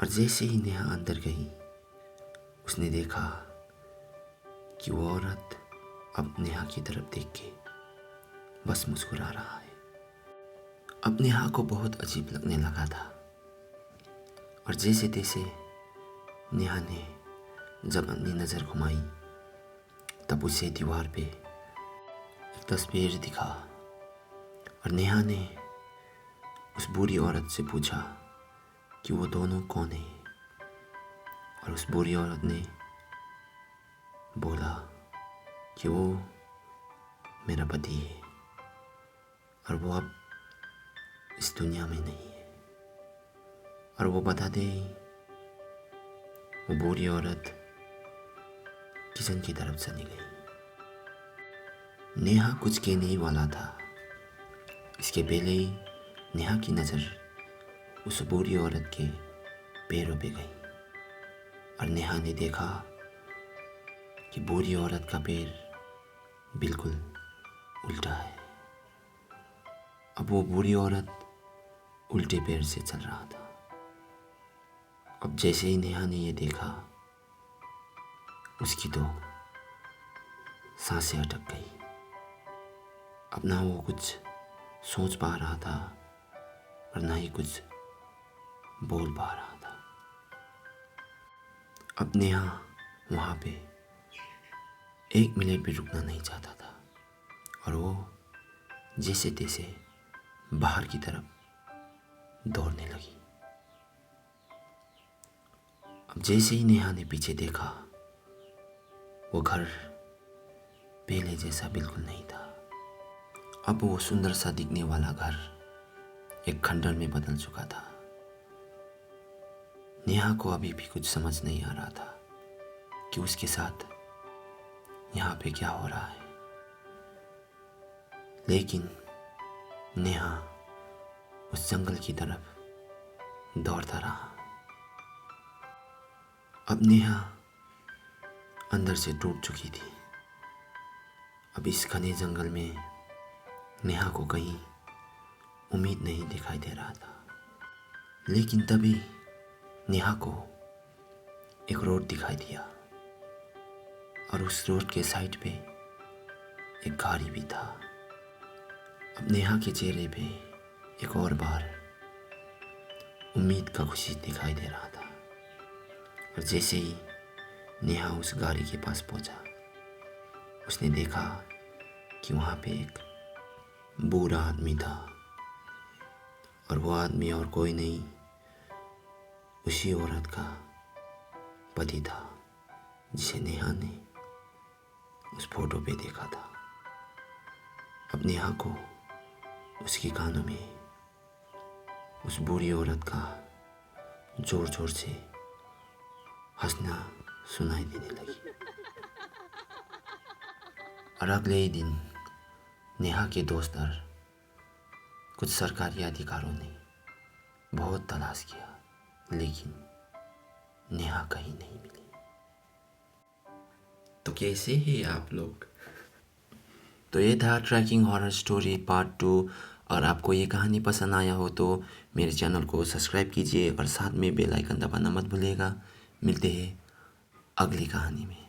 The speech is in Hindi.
और जैसे ही नेहा अंदर गई उसने देखा कि वो औरत अब नेहा की तरफ देख के बस मुस्कुरा रहा है। अब नेहा को बहुत अजीब लगने लगा था और जैसे तैसे नेहा ने जब अपनी नज़र घुमाई तब उसे दीवार पे एक तस्वीर दिखा और नेहा ने उस बूढ़ी औरत से पूछा कि वो दोनों कौन है। और उस बूढ़ी औरत ने बोला कि वो मेरा पति है और वो अब इस दुनिया में नहीं है। और वो बता दे वो बूढ़ी औरत किचन की तरफ चली गई। नेहा कुछ कहने ही वाला था, इसके पहले ही नेहा की नज़र उस बूढ़ी औरत के पैरों पे गई और नेहा ने देखा कि बूढ़ी औरत का पैर बिल्कुल उल्टा है। अब वो बूढ़ी औरत उल्टे पैर से चल रहा था। अब जैसे ही नेहा ने ये देखा उसकी तो सांसें अटक गई। अब ना वो कुछ सोच पा रहा था और ना ही कुछ बोल पा रहा था। अब नेहा वहाँ पे एक मिनट भी रुकना नहीं चाहता था और वो जैसे तैसे बाहर की तरफ दौड़ने लगी। अब जैसे ही नेहा ने पीछे देखा वो घर पहले जैसा बिल्कुल नहीं था। अब वो सुंदर सा दिखने वाला घर एक खंडर में बदल चुका था। नेहा को अभी भी कुछ समझ नहीं आ रहा था कि उसके साथ यहाँ पे क्या हो रहा है, लेकिन नेहा उस जंगल की तरफ दौड़ता रहा। अब नेहा अंदर से टूट चुकी थी। अब इस घने जंगल में नेहा को कहीं उम्मीद नहीं दिखाई दे रहा था। लेकिन तभी नेहा को एक रोड दिखाई दिया और उस रोड के साइड पे एक गाड़ी भी था। अब नेहा के चेहरे पे एक और बार उम्मीद का खुशी दिखाई दे रहा था। और जैसे ही नेहा उस गाड़ी के पास पहुंचा उसने देखा कि वहाँ पे एक बूढ़ा आदमी था और वो आदमी और कोई नहीं उसी औरत का पति था जिसे नेहा ने उस फोटो पे देखा था। अब नेहा को उसके कानों में उस बूढ़ी औरत का जोर जोर से हंसना सुनाई देने लगी। और अगले ही दिन नेहा के दोस्त और कुछ सरकारी अधिकारियों ने बहुत तलाश किया लेकिन नेहा कहीं नहीं मिली। तो कैसे हैं आप लोग? तो ये था ट्रैकिंग हॉरर स्टोरी पार्ट 2। और आपको ये कहानी पसंद आया हो तो मेरे चैनल को सब्सक्राइब कीजिए और साथ में बेल आइकन दबाना मत भूलिएगा। मिलते हैं अगली कहानी में।